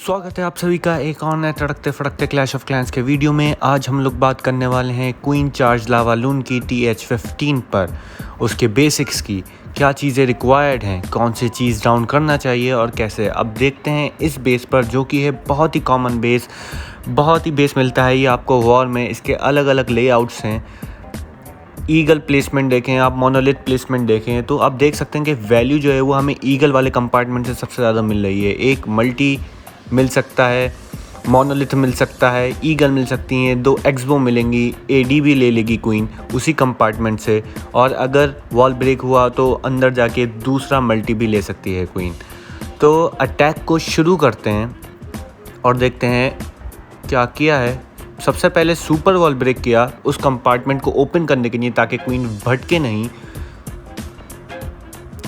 स्वागत है आप सभी का एक और नए तड़कते फड़कते क्लैश ऑफ क्लैंस के वीडियो में। आज हम लोग बात करने वाले हैं क्वीन चार्ज लावा लून की TH15 पर, उसके बेसिक्स की, क्या चीज़ें रिक्वायर्ड हैं, कौन सी चीज़ डाउन करना चाहिए और कैसे। अब देखते हैं इस बेस पर, जो कि है बहुत ही कॉमन बेस, बहुत ही बेस मिलता है ये आपको वॉर में। इसके अलग अलग लेआउट्स हैं। ईगल प्लेसमेंट देखें आप, मोनोलिथ प्लेसमेंट देखें तो आप देख सकते हैं कि वैल्यू जो है वो हमें ईगल वाले कंपार्टमेंट से सबसे ज़्यादा मिल रही है। एक मल्टी मिल सकता है, मोनोलिथ मिल सकता है, ईगल मिल सकती हैं, 2 एक्सबो मिलेंगी, AD भी ले लेगी क्वीन उसी कंपार्टमेंट से, और अगर वॉल ब्रेक हुआ तो अंदर जाके दूसरा मल्टी भी ले सकती है क्वीन। तो अटैक को शुरू करते हैं और देखते हैं क्या किया है। सबसे पहले सुपर वॉल ब्रेक किया उस कंपार्टमेंट को ओपन करने के लिए, ताकि क्वीन भटके नहीं,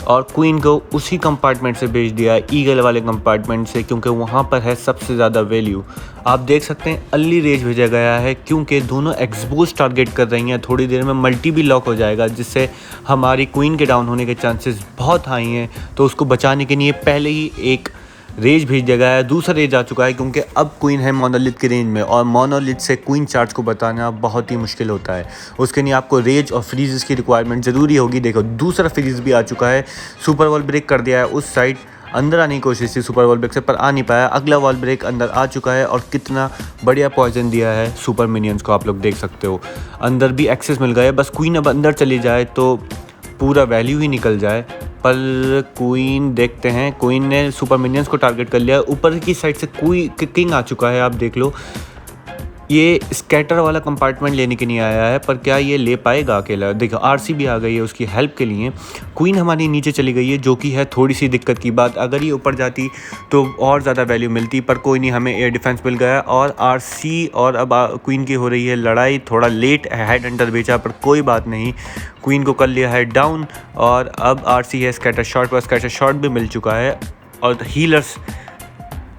और क्वीन को उसी कंपार्टमेंट से भेज दिया ईगल वाले कंपार्टमेंट से, क्योंकि वहाँ पर है सबसे ज़्यादा वैल्यू। आप देख सकते हैं अर्ली रेज भेजा गया है, क्योंकि दोनों एक्सपोज टारगेट कर रही हैं। थोड़ी देर में मल्टी भी लॉक हो जाएगा, जिससे हमारी क्वीन के डाउन होने के चांसेस बहुत हाई हैं। तो उसको बचाने के लिए पहले ही एक रेज भेज दिया गया है। दूसरा रेज आ चुका है, क्योंकि अब क्वीन है मोनोलिथ की रेंज में, और मोनोलिथ से क्वीन चार्ज को बताना बहुत ही मुश्किल होता है। उसके लिए आपको रेज और फ्रीजेस की रिक्वायरमेंट ज़रूरी होगी। देखो दूसरा फ्रीज भी आ चुका है, सुपर वॉल ब्रेक कर दिया है उस साइड, अंदर आने की कोशिश थी सुपर वॉल ब्रेक से पर आ नहीं पाया। अगला वॉल ब्रेक अंदर आ चुका है, और कितना बढ़िया पॉइजन दिया है सुपर मिनियंस को, आप लोग देख सकते हो। अंदर भी एक्सेस मिल गया है, बस क्वीन अब अंदर चली जाए तो पूरा वैल्यू ही निकल जाए। पर क्वीन देखते हैं, क्वीन ने सुपर मिनियंस को टारगेट कर लिया। ऊपर की साइड से किंग आ चुका है, आप देख लो। ये स्कैटर वाला कंपार्टमेंट लेने के लिए आया है, पर क्या ये ले पाएगा अकेला। देखो RC भी आ गई है उसकी हेल्प के लिए। क्वीन हमारी नीचे चली गई है, जो कि है थोड़ी सी दिक्कत की बात। अगर ये ऊपर जाती तो और ज़्यादा वैल्यू मिलती, पर कोई नहीं, हमें एयर डिफेंस मिल गया। और RC और अब क्वीन की हो रही है लड़ाई। थोड़ा लेट हेड हंटर बेचा, पर कोई बात नहीं, क्वीन को कर लिया है डाउन। और अब RC है स्कैटर शॉट पर, स्कैटर शॉट भी मिल चुका है। और हीलर्स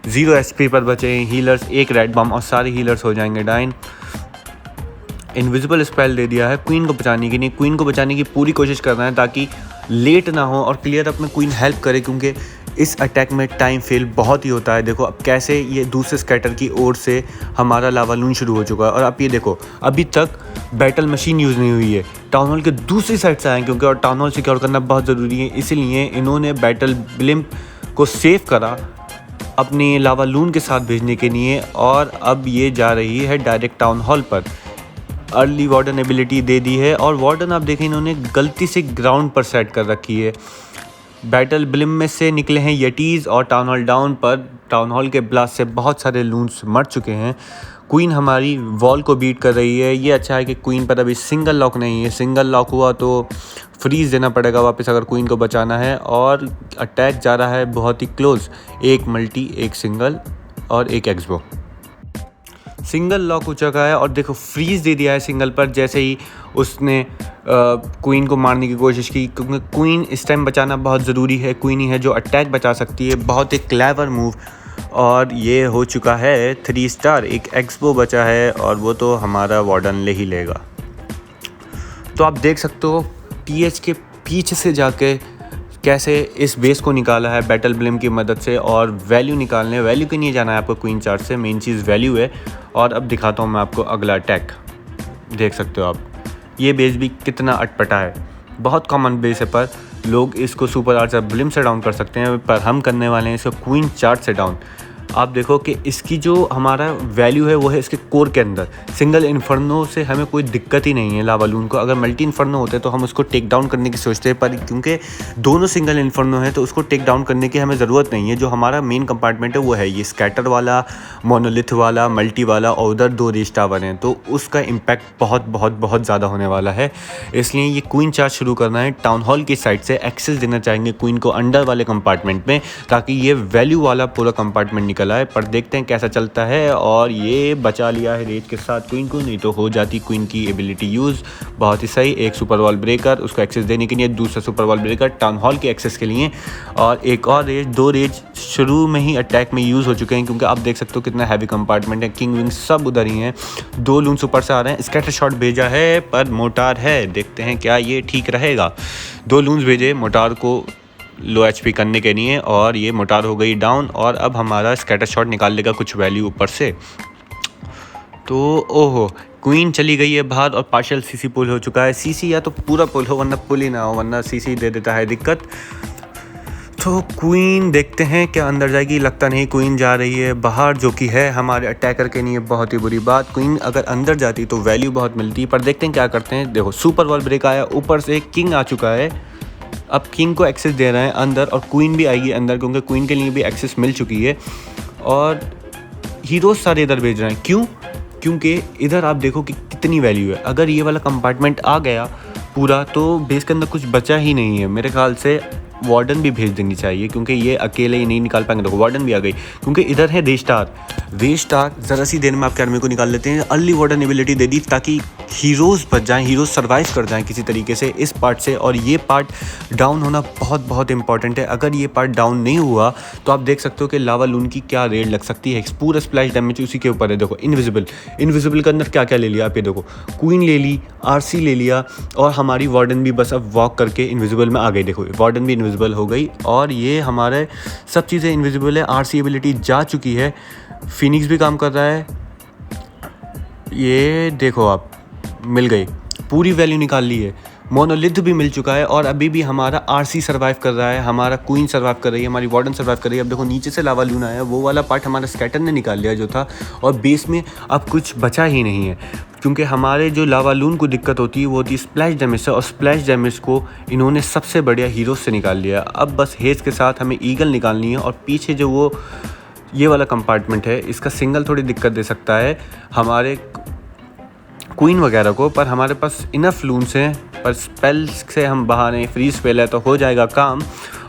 0 HP पर बचे हैं। हीलर्स एक रेड बम और सारे हीलर्स हो जाएंगे डाइन। इनविजिबल स्पेल दे दिया है क्वीन को बचाने के लिए। क्वीन को बचाने की पूरी कोशिश कर रहे हैं, ताकि लेट ना हो और क्लियर अप में क्वीन हेल्प करे, क्योंकि इस अटैक में टाइम फेल बहुत ही होता है। देखो अब कैसे ये दूसरे स्कैटर की ओर से हमारा लावा लून शुरू हो चुका है। और अब ये देखो, अभी तक बैटल मशीन यूज़ नहीं हुई है। टाउन हॉल के दूसरी साइड से आए, क्योंकि और टाउन हॉल सिक्योर करना बहुत ज़रूरी है, इसीलिए इन्होंने बैटल ब्लिम्प को सेव करा अपने लावा लून के साथ भेजने के लिए। और अब ये जा रही है डायरेक्ट टाउन हॉल पर। अर्ली वार्डन एबिलिटी दे दी है, और वार्डन आप देखें इन्होंने गलती से ग्राउंड पर सेट कर रखी है। बैटल ब्लिम में से निकले हैं यटीज़, और टाउन हॉल डाउन पर टाउन हॉल के ब्लास्ट से बहुत सारे लून्स मर चुके हैं। क्वीन हमारी वॉल को बीट कर रही है। ये अच्छा है कि क्वीन पर अभी सिंगल लॉक नहीं है। सिंगल लॉक हुआ तो फ्रीज देना पड़ेगा वापस, अगर क्वीन को बचाना है। और अटैक जा रहा है बहुत ही क्लोज, एक मल्टी, एक सिंगल और एक एक्सबो। सिंगल लॉक हो चुका है, और देखो फ्रीज दे दिया है सिंगल पर, जैसे ही उसने क्वीन को मारने की कोशिश की, क्योंकि क्वीन इस टाइम बचाना बहुत ज़रूरी है। क्वीन ही है जो अटैक बचा सकती है। बहुत ही क्लेवर मूव, और ये हो चुका है 3 स्टार। एक एक्सबो बचा है, और वो तो हमारा वार्डन ले ही लेगा। तो आप देख सकते हो TH के पीछे से जाके कैसे इस बेस को निकाला है बैटल ब्लिम की मदद से। और वैल्यू निकालने, वैल्यू के नहीं जाना है आपको क्वीन चार्ज से, मेन चीज़ वैल्यू है। और अब दिखाता हूँ मैं आपको अगला अटैक। देख सकते हो आप, ये बेस भी कितना अटपटा है। बहुत कॉमन बेस है, पर लोग इसको सुपर आर्चर ब्लिम से डाउन कर सकते हैं, पर हम करने वाले हैं इसको क्वीन चार्ज से डाउन। आप देखो कि इसकी जो हमारा वैल्यू है वो है इसके कोर के अंदर। सिंगल इन्फर्नो से हमें कोई दिक्कत ही नहीं है लावा लून को। अगर मल्टी इन्फर्नो होते तो हम उसको टेक डाउन करने की सोचते हैं, पर क्योंकि दोनों सिंगल इन्फर्नो है तो उसको टेक डाउन करने की हमें ज़रूरत नहीं है। जो हमारा मेन कंपार्टमेंट है वो है ये स्कैटर वाला, मोनोलिथ वाला, मल्टी वाला, और उधर 2 रेज टावर हैं, तो उसका इम्पैक्ट बहुत बहुत बहुत ज़्यादा होने वाला है। इसलिए ये क्वीन चार्ज शुरू करना है। टाउन हॉल की साइड से एक्सेस देना चाहेंगे क्वीन को अंडर वाले कंपार्टमेंट में, ताकि ये वैल्यू वाला पूरा कंपार्टमेंट निकल आए। पर देखते हैं कैसा चलता है। और ये बचा लिया है रेज के साथ क्वीन को, नहीं तो हो जाती क्वीन की एबिलिटी यूज़। बहुत ही सही। एक सुपर वॉल ब्रेकर उसको एक्सेस देने के लिए, दूसरा super wall breaker town hall के एक्सेस के लिए, और एक और रेज, 2 रेज शुरू में ही अटैक में यूज़ हो चुके हैं, क्योंकि आप देख सकते हो कितना हैवी कंपार्टमेंट है। किंग विंग सब उधर ही हैं। 2 लून सुपर से आ रहे हैं। स्कैटर शॉट भेजा है, पर मोटार है, देखते हैं क्या ये ठीक रहेगा। 2 लून्स भेजे, मोटार को लो एचपी करने के लिए, और ये मोटार हो गई डाउन, और अब हमारा स्कैटर शॉट निकाल लेगा कुछ वैल्यू ऊपर से। तो ओहो, क्वीन चली गई है बाहर और पार्शियल सीसी पुल हो चुका है। सीसी या तो पूरा पुल हो वरना पुल ही ना हो, वरना सीसी दे देता है दिक्कत। तो क्वीन देखते हैं क्या अंदर जाएगी, लगता नहीं क्वीन जा रही है बाहर, जो कि है हमारे अटैकर के लिए बहुत ही बुरी बात। क्वीन अगर अंदर जाती तो वैल्यू बहुत मिलती, पर देखते हैं क्या करते हैं। देखो सुपर वॉल ब्रेक आया, ऊपर से किंग आ चुका है। अब किंग को एक्सेस दे रहे हैं अंदर, और क्वीन भी आएगी अंदर क्योंकि क्वीन के लिए भी एक्सेस मिल चुकी है। और हीरोज सारे इधर भेज रहे हैं, क्यों? क्योंकि इधर आप देखो कि कितनी वैल्यू है। अगर ये वाला कंपार्टमेंट आ गया पूरा तो बेस के अंदर कुछ बचा ही नहीं है। मेरे ख्याल से वार्डन भी भेज देनी चाहिए, क्योंकि ये अकेले ही नहीं निकाल पाएंगे। देखो वार्डन भी आ गई, क्योंकि इधर है रेस्टार। ज़रा सी देर में आपके आर्मी को निकाल लेते हैं। अर्ली वार्डन एबिलिटी दे दी ताकि हीरोज़ बच जाएँ, हीरोज़ सर्वाइव कर जाएँ किसी तरीके से इस पार्ट से। और ये पार्ट डाउन होना बहुत बहुत इंपॉर्टेंट है। अगर ये पार्ट डाउन नहीं हुआ तो आप देख सकते हो कि लावा लून की क्या रेड लग सकती है। पूरा स्प्लैश डैमेज उसी के ऊपर है। देखो इनविजिबल के अंदर क्या क्या ले लिया आप, ये देखो क्वीन ले ली, आरसी ले लिया, और हमारी वार्डन भी बस अब वॉक करके इनविजिबल में आ गई। देखो वार्डन भी इनविजिबल हो गई, और ये हमारे सब चीज़ें इनविजिबल है। आरसी एबिलिटी जा चुकी है, फिनिक्स भी काम कर रहा है। ये देखो आप, मिल गई, पूरी वैल्यू निकाल ली है। मोनोलिथ भी मिल चुका है, और अभी भी हमारा आरसी सर्वाइव कर रहा है, हमारा क्वीन सर्वाइव कर रही है, हमारी वार्डन सर्वाइव कर रही है। अब देखो नीचे से लावा लून आया, वो वाला पार्ट हमारा स्कैटर ने निकाल लिया जो था, और बेस में अब कुछ बचा ही नहीं है। क्योंकि हमारे जो लावा लून को दिक्कत होती है वो होती है स्प्लैश डैमेज से, और स्प्लैश डैमेज को इन्होंने सबसे बढ़िया हीरो से निकाल लिया। अब बस हेज के साथ हमें ईगल निकालनी है, और पीछे जो वो ये वाला कंपार्टमेंट है इसका सिंगल थोड़ी दिक्कत दे सकता है हमारे क्वीन वगैरह को, पर हमारे पास इनफ लून्स हैं। पर स्पेल्स से हम बाहर हैं, फ्री स्पेल है तो हो जाएगा काम।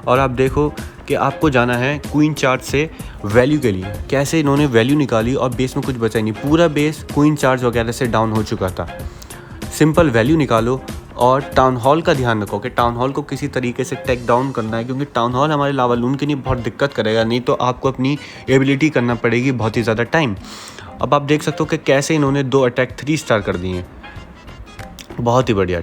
और आप देखो कि आपको जाना है क्वीन चार्ज से वैल्यू के लिए। कैसे इन्होंने वैल्यू निकाली और बेस में कुछ बचा ही नहीं, पूरा बेस क्वीन चार्ज वगैरह से डाउन हो चुका था। सिंपल वैल्यू निकालो, और टाउन हॉल का ध्यान रखो कि टाउन हॉल को किसी तरीके से टेक डाउन करना है, क्योंकि टाउन हॉल हमारे लावा लून के लिए बहुत दिक्कत करेगा। नहीं तो आपको अपनी एबिलिटी करना पड़ेगी बहुत ही ज़्यादा टाइम। अब आप देख सकते हो कि कैसे इन्होंने 2 अटैक 3 स्टार कर दिए हैं, बहुत ही बढ़िया।